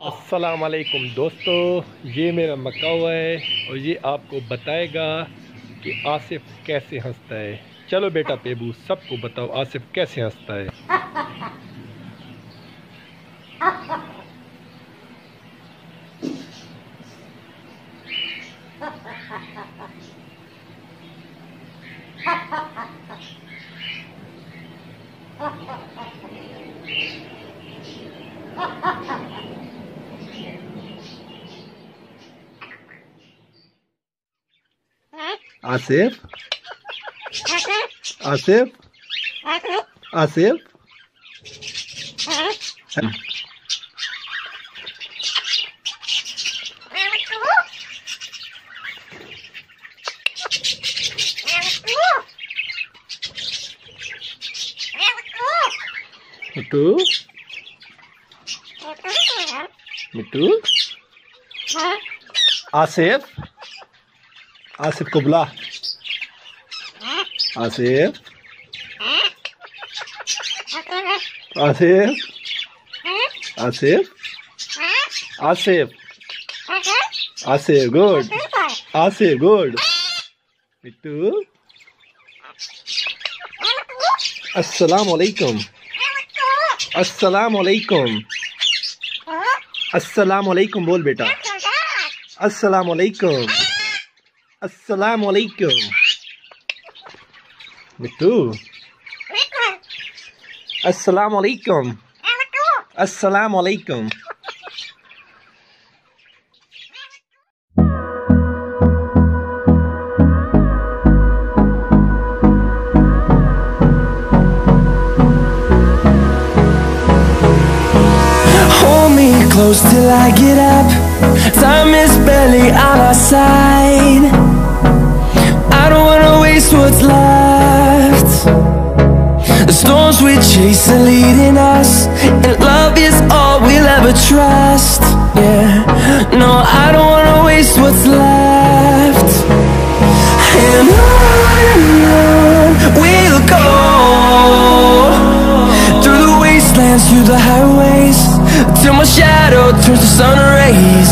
अस्सलाम वालेकुम दोस्तों, ये मेरा मकाऊ है और ये आपको बताएगा कि आसिफ कैसे हंसता है। चलो बेटा पेबू, सबको बताओ आसिफ कैसे हंसता है। आसिफ आसिफ आसिफ मिट्टू मिट्टू आसिफ आसिफ को बुला। Asif Asif Asif Asif Asif good Asif good. मिट्टू अस्सलाम वालेकुम अस्सलाम वालेकुम अस्सलाम वालेकुम बोल बेटा। अस्सलाम वालेकुम अस्सलाम वालेकुम। मिट्टू अस्सलाम वालेकुम अस्सलाम वालेकुम। Hold me close till I get up. Time is barely on our side. I don't wanna waste what's left. The storms we chase are leading us, and love is all we'll ever trust. Yeah, no, I don't wanna waste what's left. And on we'll go, through the wastelands, through the highways, till my shadow turns to sun rays.